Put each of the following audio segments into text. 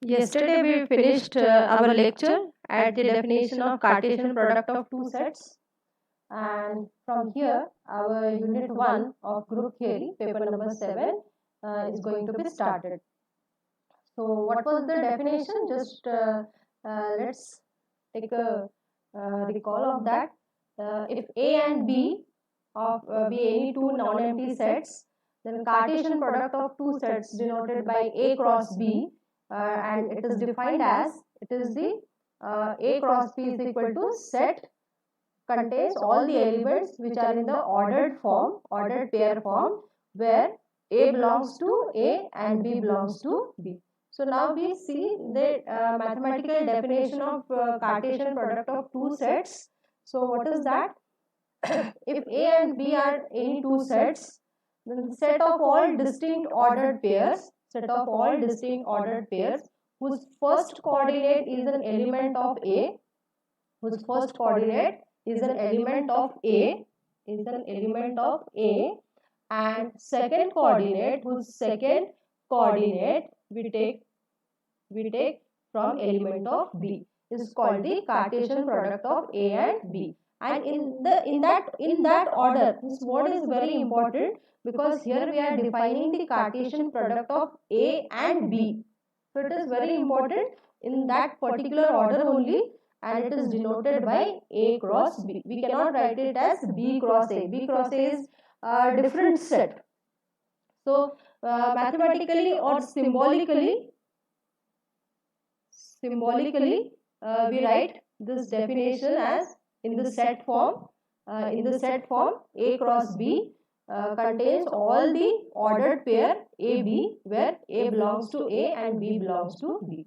Yesterday we finished our lecture at the definition of Cartesian product of two sets, and from here our unit 1 of group theory, paper number 7, is going to be started. So what was the definition? Just let's take a recall of that. If A and B of be any two non-empty sets, then Cartesian product of two sets denoted by A cross B, and it is defined as, it is the A cross B is equal to set contains all the elements which are in the ordered form, ordered pair form, where A belongs to A and B belongs to B. So now we see the mathematical definition of Cartesian product of two sets. So what is that? If A and B are any two sets, then set of all distinct ordered pairs, whose first coordinate is an element of A, and second coordinate, whose second coordinate we take from element of B, is called the Cartesian product of A and B. And in that order, this word is very important because here we are defining the Cartesian product of A and B. So it is very important in that particular order only, and it is denoted by A cross B. We cannot write it as B cross A. B cross A is a different set. So mathematically or symbolically, we write this definition as in the set form. A cross B contains all the ordered pair AB, where A belongs to A and B belongs to B.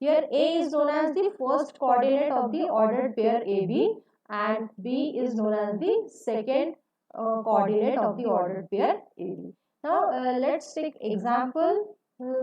Here A is known as the first coordinate of the ordered pair AB, and B is known as the second coordinate of the ordered pair AB. Now let's take example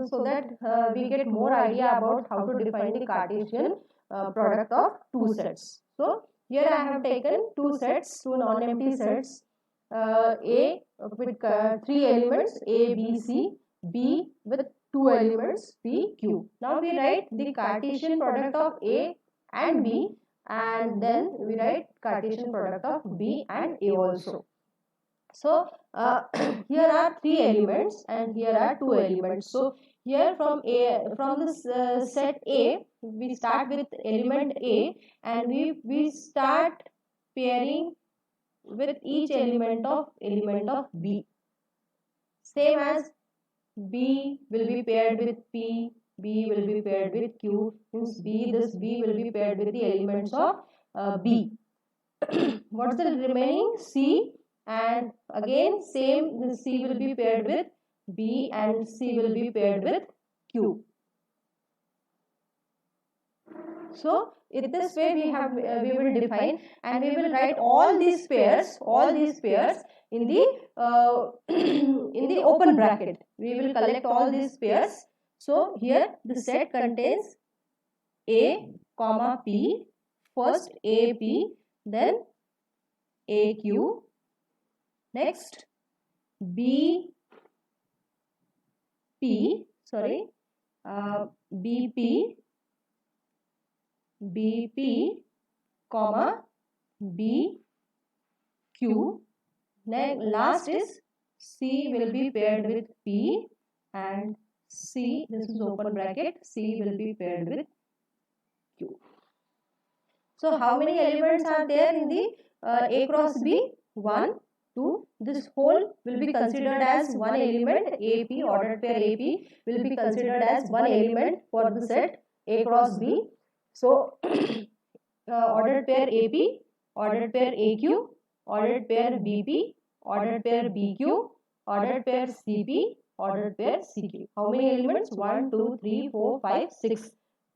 so that we get more idea about how to define the Cartesian product of two sets. So here I have taken two non-empty sets, A with three elements A, B, C, B with two elements P, Q. Now we write the Cartesian product of A and B, and then we write Cartesian product of B and A also. So here are three elements and here are two elements. So here from this set A, we start with element A, and we start pairing with each element of B. Same as B will be paired with P, B will be paired with Q, means this B will be paired with the elements of B. What's the remaining? C, and again same, this C will be paired with B and C will be paired with Q. So in this way we will define, and we will write all these pairs in the in the open bracket. We will collect all these pairs. So here the set contains A comma P, first AP, then AQ, next BP, BP, comma BQ. Last is C will be paired with P, and C, this is open bracket, C will be paired with Q. So how many elements are there in the A cross B? 1, 2. This whole will be considered as one element. AP, ordered pair AP, will be considered as one element for the set A cross B. So ordered pair AP, ordered pair AQ, ordered pair BP, ordered pair BQ, ordered pair CP, ordered pair CQ. How many elements? 1, 2, 3, 4, 5, 6.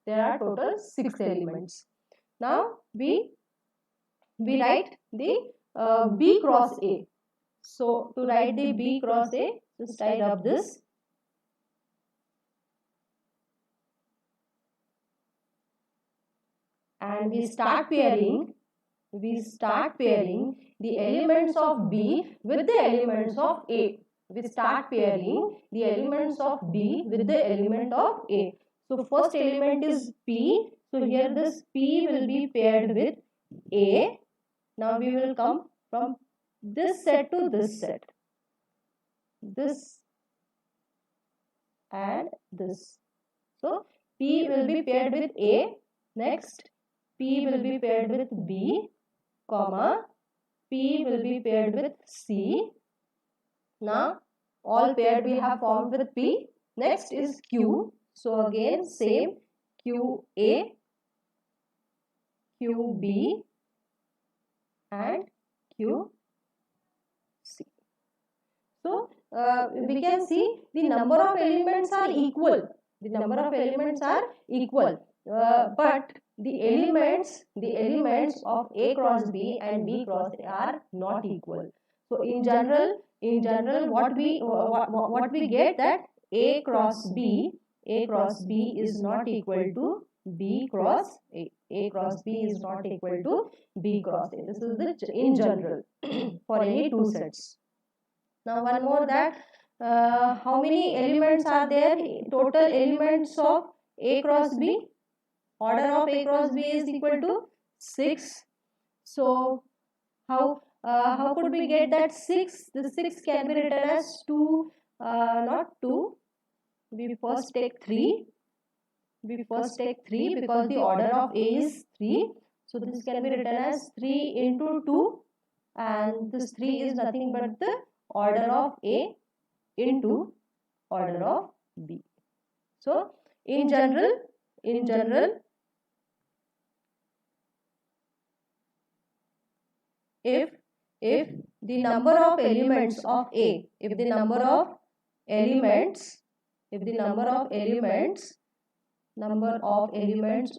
There are total 6 elements. Now we write the B cross A. So to write the B cross A, just I rub this. And we start pairing the elements of B with the elements of A. We start pairing the elements of B with the element of A. So first element is P. So here this P will be paired with A. Now we will come from this set to this set. This and this. So P will be paired with A. Next P will be paired with B, comma, P will be paired with C. Now all paired we have formed with P. Next is Q. So again same QA, QB and QC. So we can see the number of elements are equal. The number of elements are equal, but the elements of A cross B and B cross A are not equal. So in general, what we get that A cross B is not equal to B cross A. A cross B is not equal to B cross A. This is the in general for any two sets. Now one more, that how many elements are there? Total elements of A cross B. Order of A cross B is equal to 6. So how could we get that 6? The 6 can be written as 2, not 2. We first take 3. Because the order of A is 3. So this can be written as 3 into 2, and this 3 is nothing but the order of A into order of B. So in general, if the number of elements of A, if the number of elements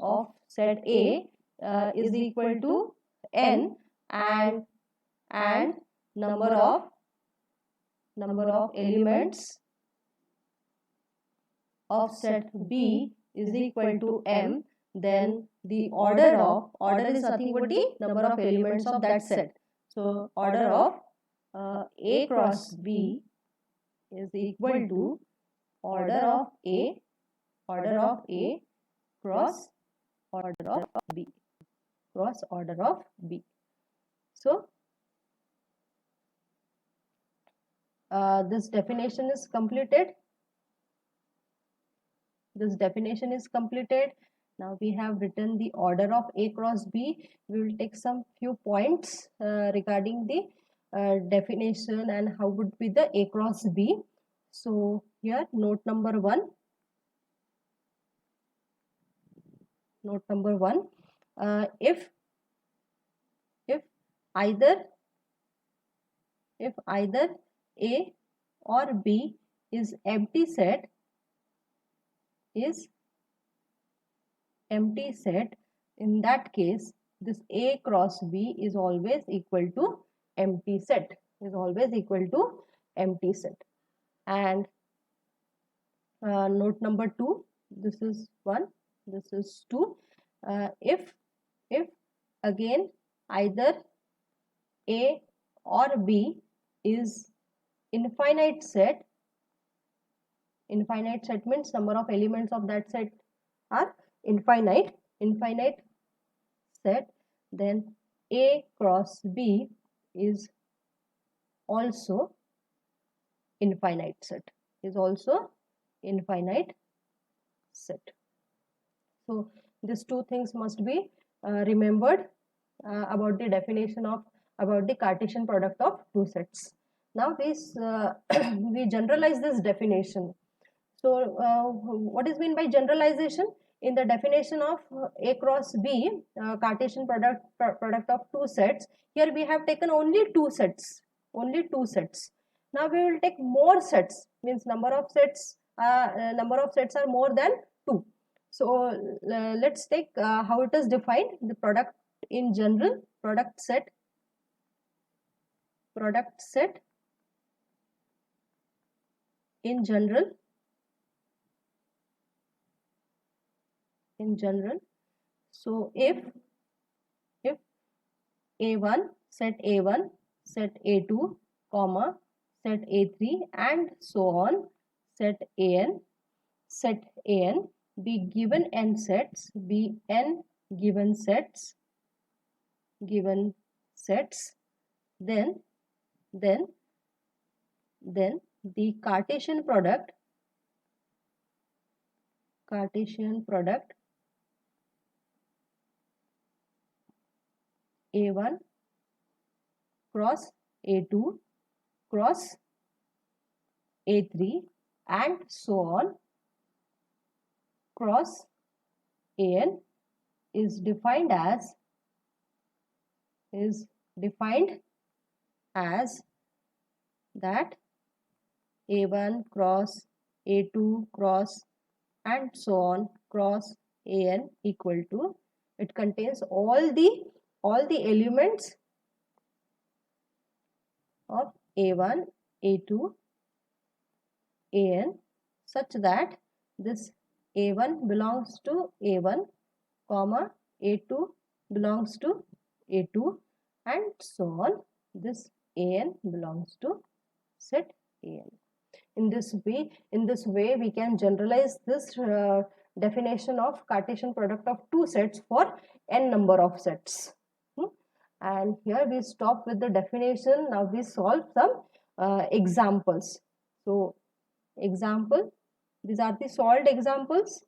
of set A is equal to n, and number of elements of set B is equal to m, then the order is nothing but the number of elements of that set. So order of A cross B is equal to order of A cross order of B, So this definition is completed. Now we have written the order of A cross B. We will take some few points regarding the definition and how would be the A cross B. So here note number 1. If either A or B is empty set, in that case this A cross B is always equal to empty set, and note number 2, this is 1, this is 2. If again either A or B is infinite set means number of elements of that set are infinite set, then A cross B is also infinite set, So these two things must be remembered about the definition of the Cartesian product of two sets. Now this we generalize this definition. So what is meant by generalization? In the definition of A cross B, Cartesian product of two sets, here we have taken only two sets. Now we will take more sets, means number of sets are more than 2. So let's take how it is defined. The product in general, product set in general. So if A1, set A1, set A2, comma, set A3 and so on, set AN, be given n sets, be n given sets, then the Cartesian product A1 cross A2 cross A3 and so on cross An is defined as that A1 cross A2 cross and so on cross An equal to, it contains all the elements of A1, A2, An such that this A1 belongs to A1, comma A2 belongs to A2 and so on. This An belongs to set An. In this way we can generalize this definition of Cartesian product of two sets for n number of sets. And here we stop with the definition. Now we solve some examples. So example, these are the solved examples.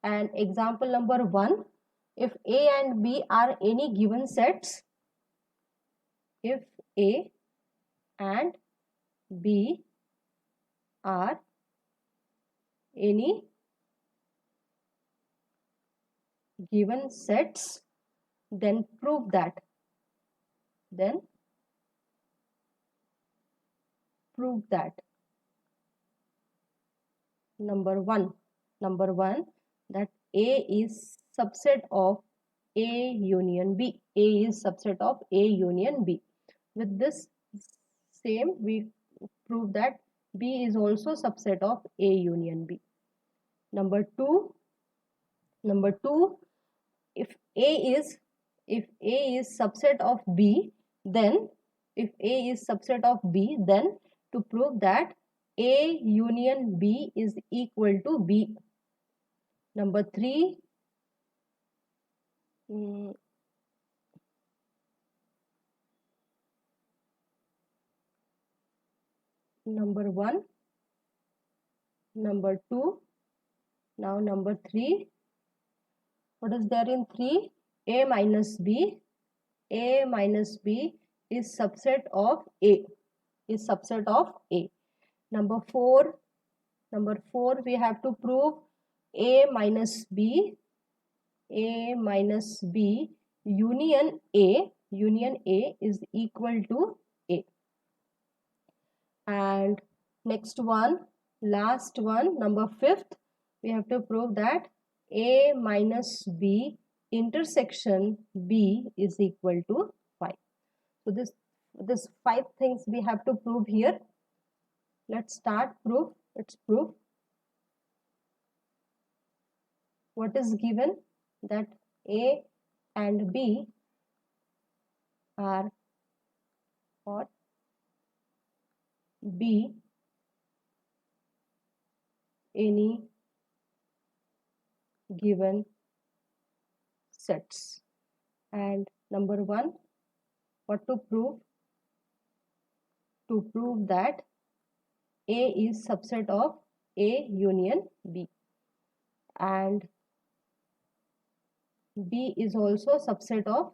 And example number 1, if A and B are any given sets, if A and B are any given sets, then prove that. Number one, that A is subset of A union B. A is subset of A union B. With this same, we prove that B is also subset of A union B. Number two, if A is subset of B, then to prove that A union B is equal to B. Number 3, number 1, number 2, now number 3. What is there in 3? A minus B is subset of A. Number 4, we have to prove A minus B union A is equal to A. And next one, last one, number 5th, we have to prove that A minus B intersection B is equal to 5. So this 5 things we have to prove here. Let's start proof. Let's prove. What is given? That A and B are, or B any given sets. And number 1, what to prove? To prove that A is subset of A union B and B is also subset of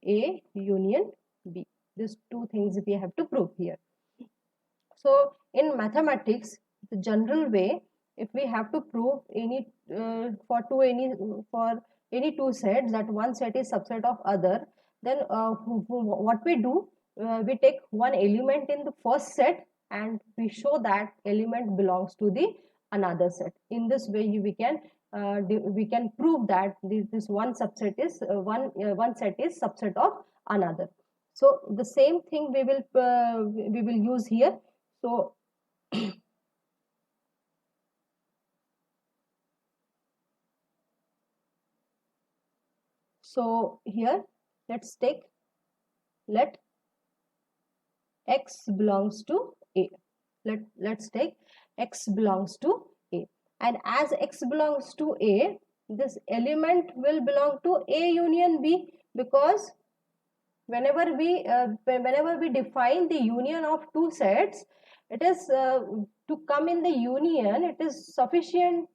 A union B. These 2 things we have to prove here. So in mathematics, the general way, if we have to prove any for any two sets, that one set is subset of other, then what we do, we take one element in the first set and we show that element belongs to the another set. In this way we can prove that this one subset is one set is subset of another. So the same thing we will use here. So so here let's take, let x belongs to A. Let's take x belongs to A, and as x belongs to A, this element will belong to A union B, because whenever we define the union of two sets, it is to come in the union, it is sufficient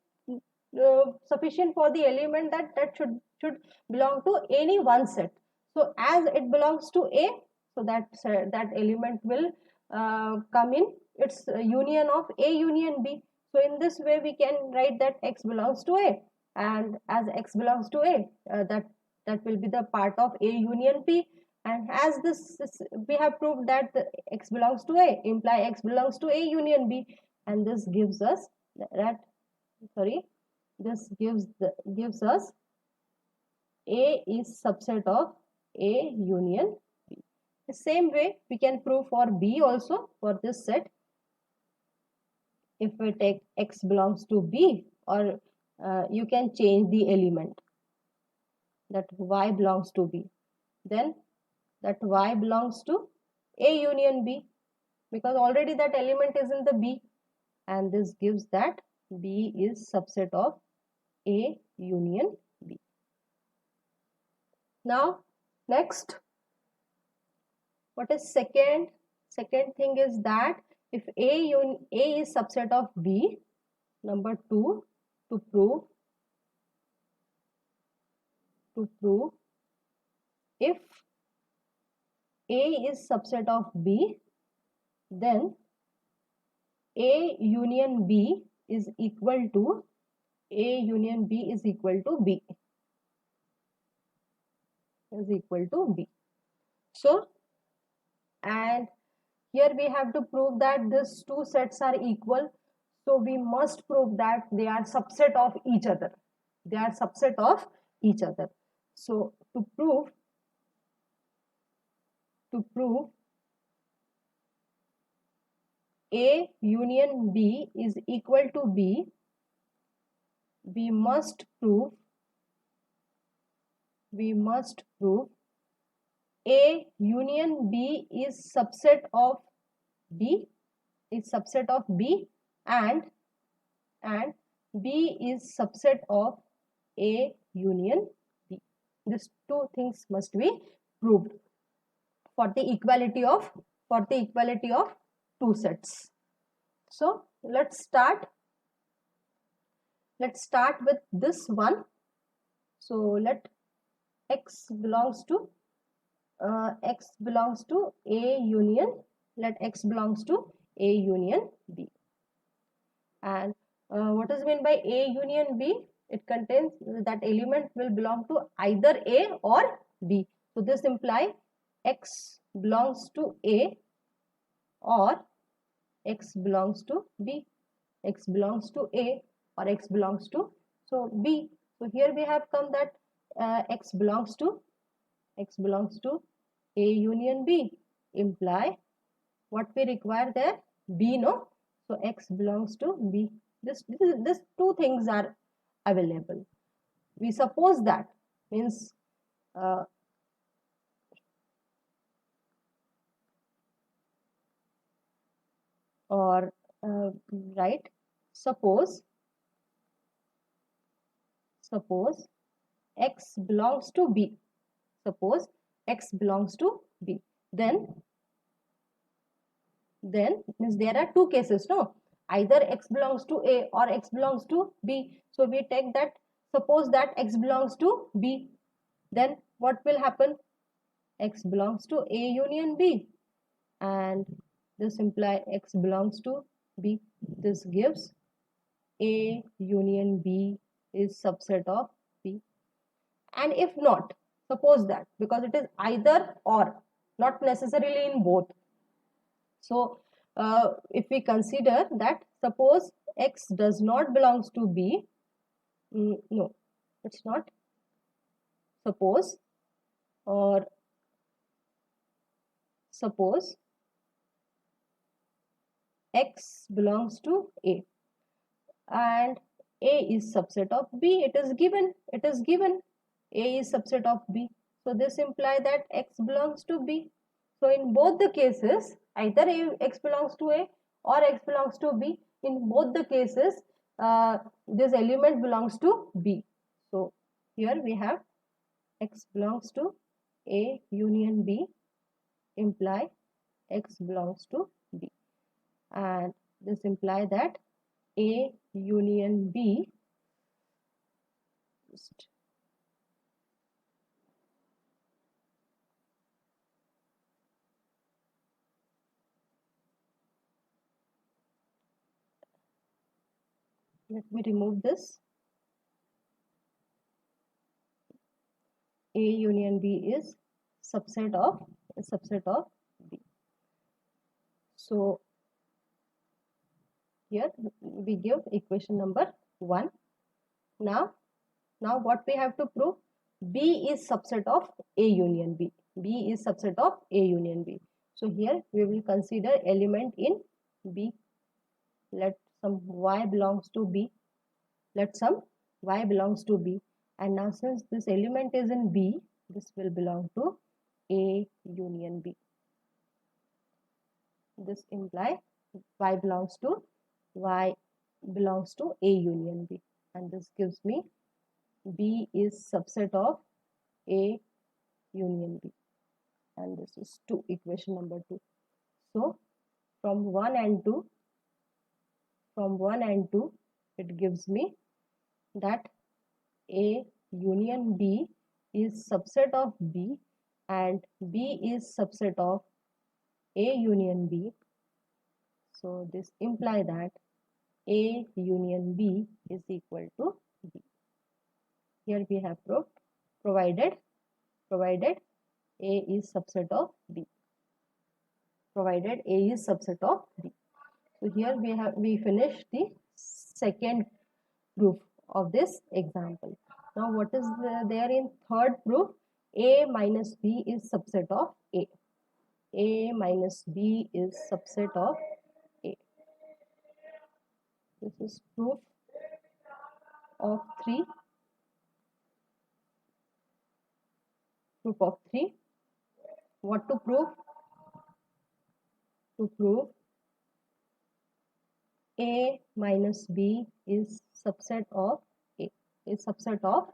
for the element that should belong to any one set. So as it belongs to A, so that element will come in its union of A union B. So in this way we can write that x belongs to A, and as x belongs to A, that will be the part of A union B. And as this we have proved that the x belongs to A imply x belongs to A union B, and this gives us that, sorry, this gives us A is subset of A union B. The same way we can prove for B also, for this set. If we take x belongs to B, or you can change the element, that y belongs to B, then that y belongs to A union B, because already that element is in the B, and this gives that B is subset of A union B. Now next, what is second thing is that if A is subset of B, number 2, to prove if A is subset of B, then A union B is equal to B is equal to B. So, and here we have to prove that these two sets are equal. So we must prove that they are subset of each other. So to prove A union B is equal to B, we must prove A union B is subset of B, and B is subset of A union B. These two things must be proved for the equality of two sets. So let's start with this one. So let x belongs to A union, let x belongs to A union B. And what is meant by A union B? It contains that element will belong to either A or B. So this implies x belongs to A or x belongs to B, x belongs to A or x belongs to B. So here we have come that x belongs to A union B, imply what we require there, B, no? So x belongs to B. This two things are available. We suppose that, means right, suppose x belongs to B. Then means there are two cases, no? Either x belongs to A or x belongs to B. So we take that, suppose that x belongs to B. Then what will happen? X belongs to A union B, and this implies x belongs to B. This gives A union B is subset of B. And if not, suppose that, because it is either or, not necessarily in both. So if we consider that, suppose x does not belongs to B, no, it's not. Suppose x belongs to A and A is subset of B. It is given A is subset of B. So this implies that x belongs to B. So in both the cases, either x belongs to A or x belongs to B, in both the cases this element belongs to B. So here we have x belongs to A union B imply x belongs to B, and this imply that A union B, just let me remove this. A union B is subset of B. So here we give equation number 1. Now what we have to prove? B is subset of A union B. B is subset of A union B. So here we will consider element in B. Let some y belongs to B. Let some y belongs to B. And now since this element is in B, this will belong to A union B. This implies y belongs to A union B, and this gives me B is subset of A union B, and this is equation number 2. So from 1 and 2 it gives me that A union B is subset of B and B is subset of A union B. So this implies that A union B is equal to B. Here we have proved provided A is subset of B. Provided A is subset of B. So here we finished the second proof of this example. Now what is there in third proof? A minus B is subset of A. A minus B is subset of A. This is proof of 3. Proof of 3. What to prove? To prove A minus B is subset of A. Is subset of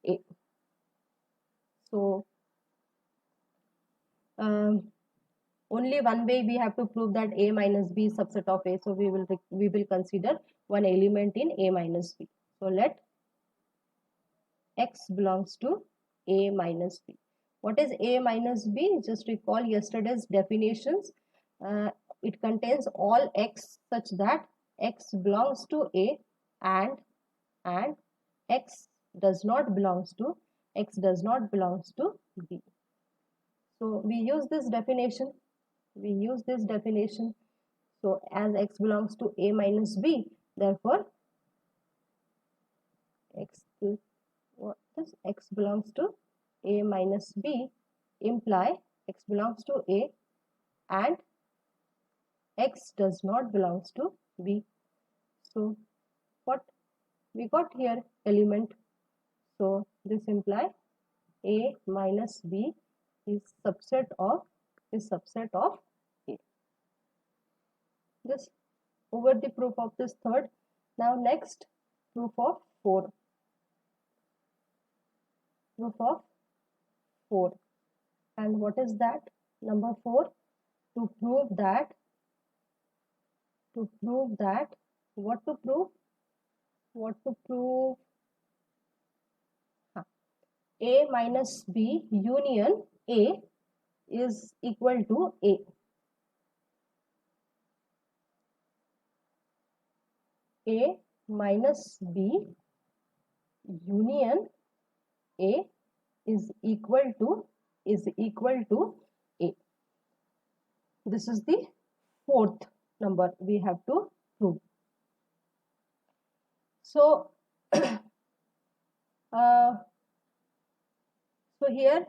A. So only one way we have to prove that A minus B is subset of A. So we will consider one element in A minus B. So let x belongs to A minus B. What is A minus B? Just recall yesterday's definitions. It contains all x such that x belongs to A and x does not belongs to B. So we use this definition. So as x belongs to A minus B, therefore x belongs to A minus B imply x belongs to A and x does not belongs to B. So what we got here? Element. So this imply A minus B is subset of A. This over the proof of this third. Now next proof of 4. Proof of 4. And what is that? Number 4. To prove that what to prove? A minus B union A is equal to A. A minus B union A is equal to A. This is the fourth number we have to prove. So so here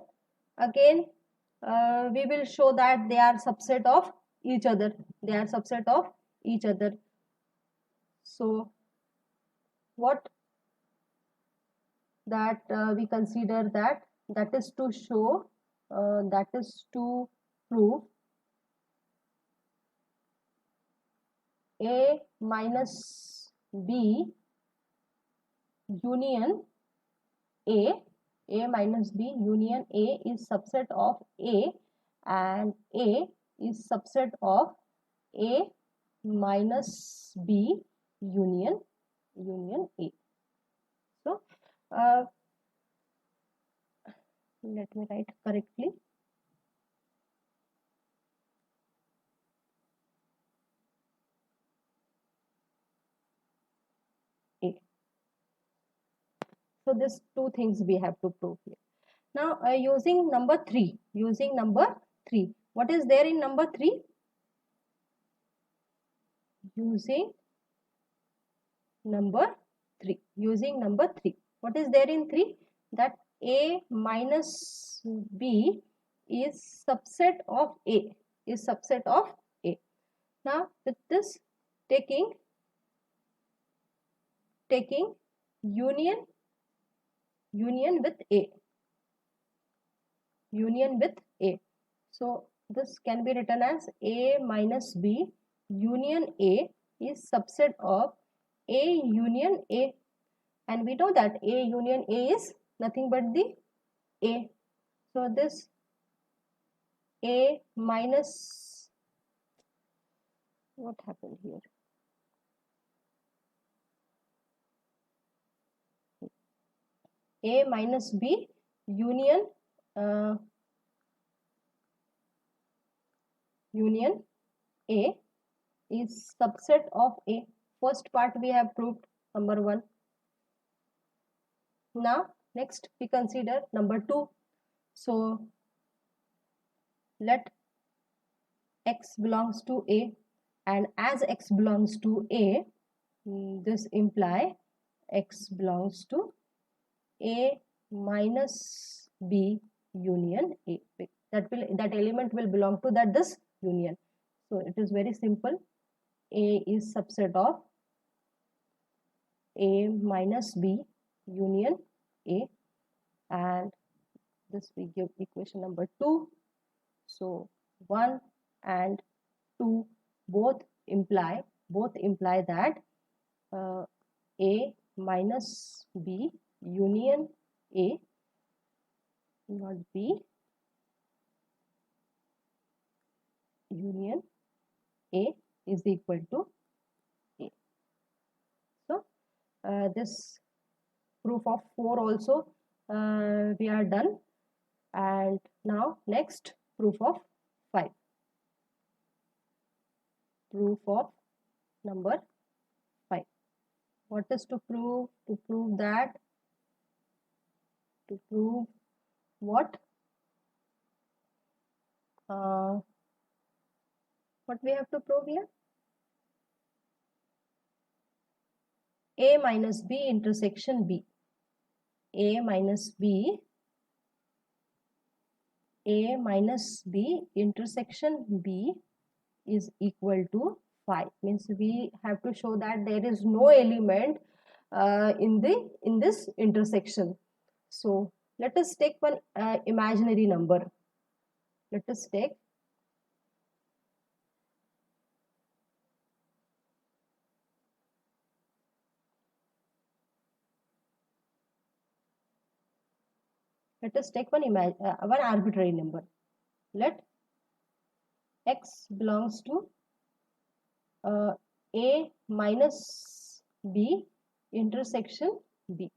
again we will show that they are subset of each other. So what that we consider that is to show prove A minus B union A minus B union A is subset of A, and A is subset of A minus B union A. So let me write correctly. A. So these two things we have to prove here. Now using number 3. What is there in number 3? Using number 3. What is there in 3? That A minus B is subset of A. Now with this, taking union with A. So this can be written as A minus B union A is subset of A union A, and we know that A union A is nothing but the A. So this A minus, what happened here? A minus B union A is subset of A. First part we have proved, number 1. Now next we consider number 2. So let x belongs to A, and as x belongs to A, this imply x belongs to A minus B union A. That element will belong to this union. So it is very simple. A is subset of A minus B union A, and this we give equation number 2. So 1 and 2 both imply that A minus B union A, not B, union A is equal to A. So this proof of 4 also we are done, and now next proof of 5. Proof of number 5. What is to prove? To prove that, to prove what? What we have to prove here? A minus B intersection B. A minus B intersection B is equal to 5. Means we have to show that there is no element in this intersection. So let us take one imaginary number. Let us take one arbitrary number. Let x belongs to A minus B intersection B.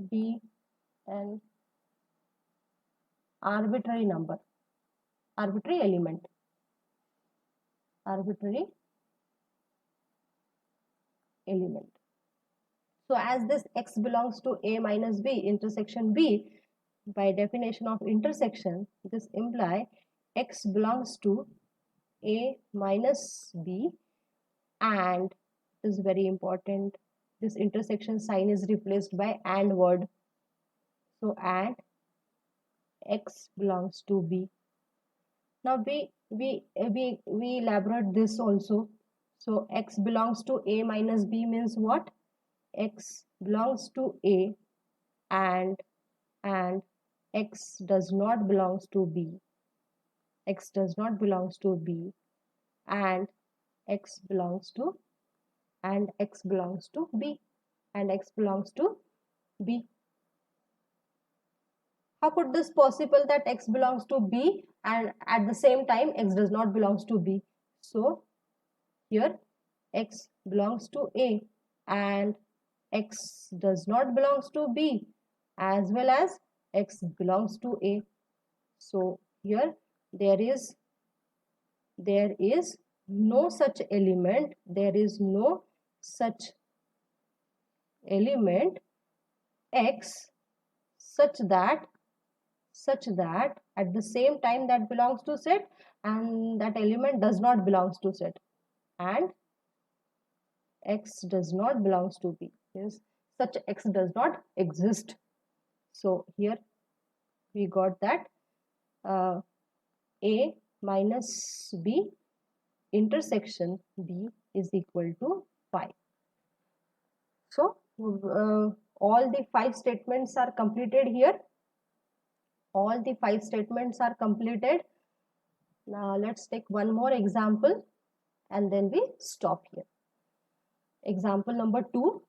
Be an arbitrary number, arbitrary element. So as this x belongs to A minus B intersection B, by definition of intersection, this imply x belongs to A minus B, and this is very important, this intersection sign is replaced by and word. So and x belongs to B. Now we elaborate this also. So x belongs to A minus B means what? X belongs to A and x does not belongs to B. x does not belongs to B, and x belongs to x belongs to B, and x belongs to B. How could this possible that x belongs to B and at the same time x does not belongs to B? So here x belongs to A and x does not belongs to B, as well as x belongs to A. So here there is no such element, there is no such element x such that at the same time that belongs to set and that element does not belongs to set, and x does not belongs to B. Yes, such x does not exist. So here we got that A minus B intersection B is equal to 5. So all the 5 statements are completed here. All the 5 statements are completed. Now let's take one more example and then we stop here. Example number 2.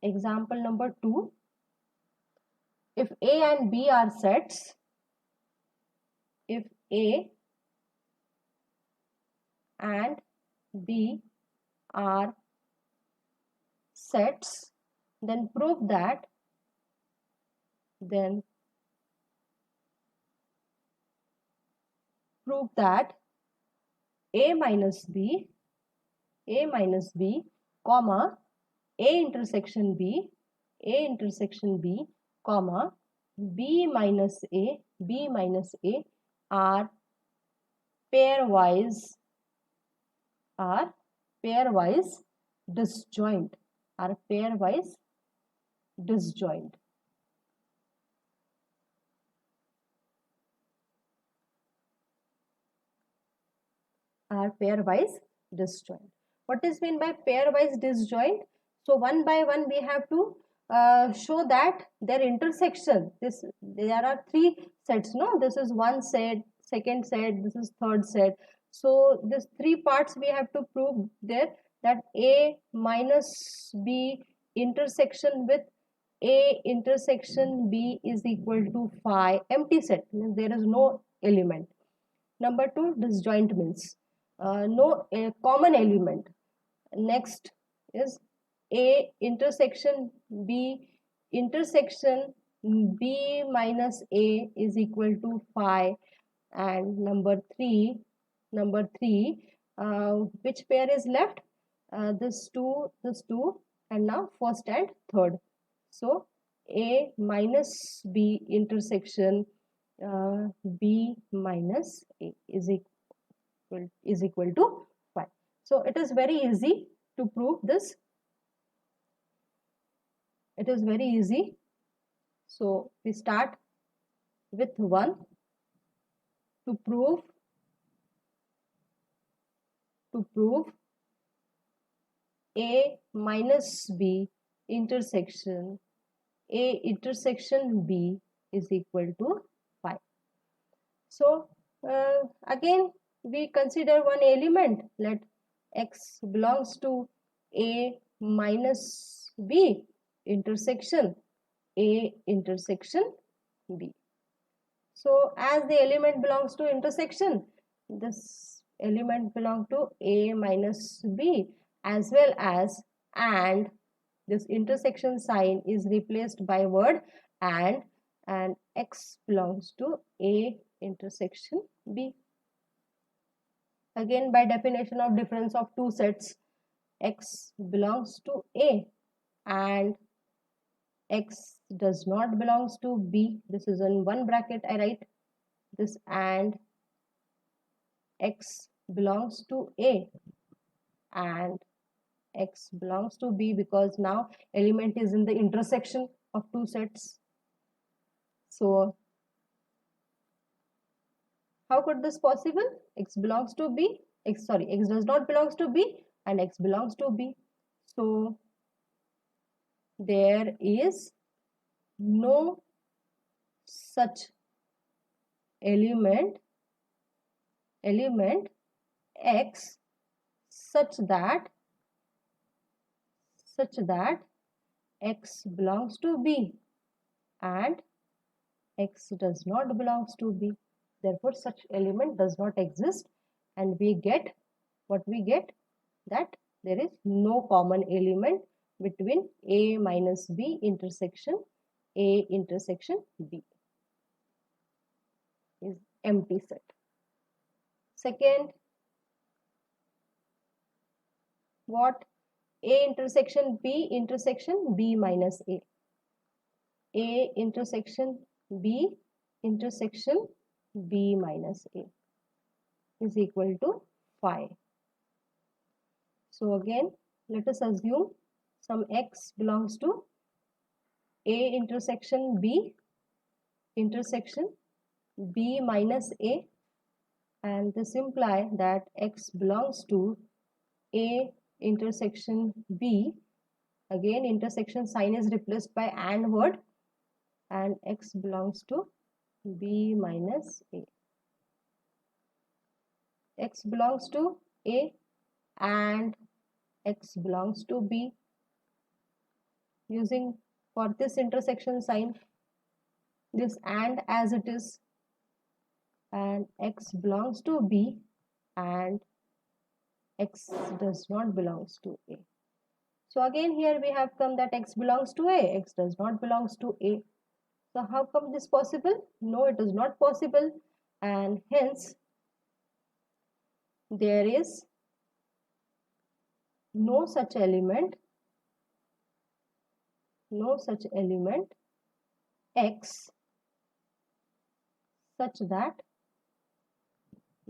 Example number 2. If A and B are sets, if A and B are sets, then prove that A minus B, comma, A intersection B, comma, B minus A are pairwise disjoint. Are pairwise disjoint. Are pairwise disjoint. What is meant by pairwise disjoint? So one by one we have to show that their intersection. There are 3 sets. No, this is one set, second set, this is third set. So this 3 parts we have to prove there, that A minus B intersection with A intersection B is equal to 5. Empty set means there is no element. Number 2, disjoint means no common element. Next is A intersection B minus A is equal to 5. And number 3, which pair is left? This two, and now first and third. So A minus B intersection B minus A is equal to 5. So it is very easy to prove this. It is very easy. So we start with 1 to prove A minus B intersection A intersection B is equal to 5. So again we consider one element. Let x belongs to A minus B intersection A intersection B. So as the element belongs to intersection, this element belongs to A minus B, as well as and this intersection sign is replaced by word and x belongs to A intersection B. Again, by definition of difference of 2 sets, x belongs to A and x does not belongs to B. This is in one bracket I write this, and x belongs to A and x belongs to B, because now element is in the intersection of 2 sets. So how could this possible? X belongs to B, x does not belongs to B and x belongs to B. So there is no such element X such that X belongs to B and X does not belongs to B. Therefore, such element does not exist, and we get what we get, that there is no common element between A minus B intersection A intersection B, is empty set. Second, what? A intersection B intersection B minus A. A intersection B intersection B minus A is equal to phi. So again, let us assume some X belongs to A intersection B minus A, and this implies that X belongs to A intersection B. Again, intersection sign is replaced by AND word, and X belongs to B minus A. X belongs to A and X belongs to B. Using for this intersection sign, this AND as it is, and X belongs to B and X does not belongs to A. So again here we have come that X belongs to A, X does not belongs to A. So how come this possible? No, it is not possible, and hence there is no such element X such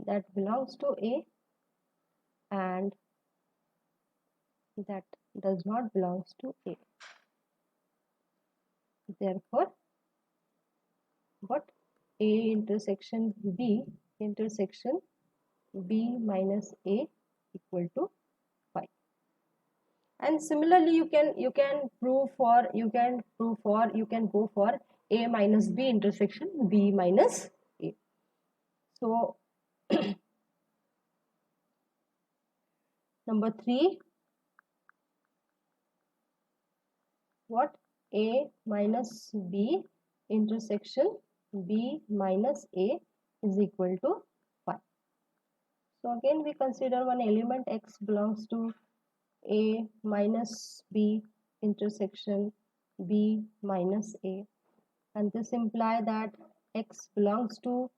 that belongs to A and that does not belongs to A. Therefore, what? A intersection B minus A equal to phi. And similarly, you can go for A minus B intersection B minus A. So number 3, what? A minus B intersection B minus A is equal to phi. So again we consider one element X belongs to A minus B intersection B minus A, and this implies that X belongs to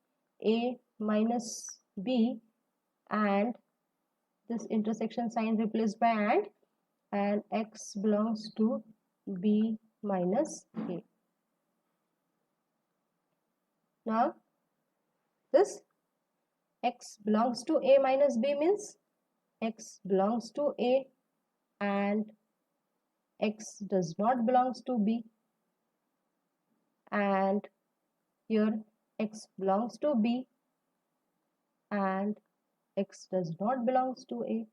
A minus B and this intersection sign replaced by and X belongs to B minus A. Now this X belongs to A minus B means X belongs to A and X does not belongs to B, and here X belongs to B and X does not belongs to A.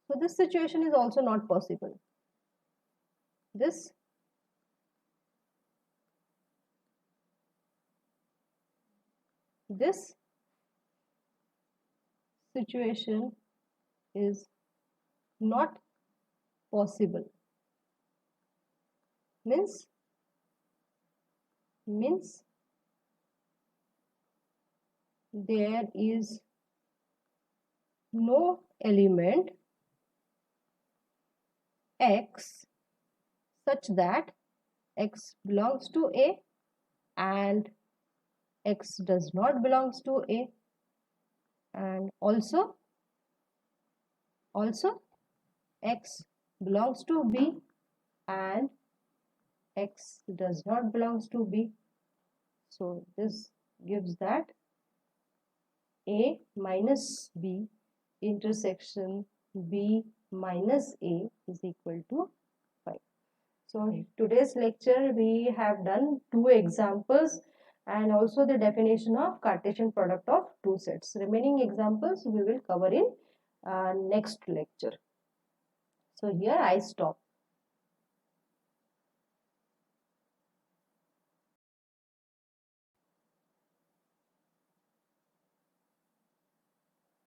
So this situation is also not possible. This situation is not possible, means there is no element X such that X belongs to A and X does not belongs to A, and also X belongs to B and X does not belongs to B. So this gives that A minus B intersection B minus A is equal to phi. So today's lecture we have done 2 examples and also the definition of Cartesian product of 2 sets. Remaining examples we will cover in next lecture. So here I stop.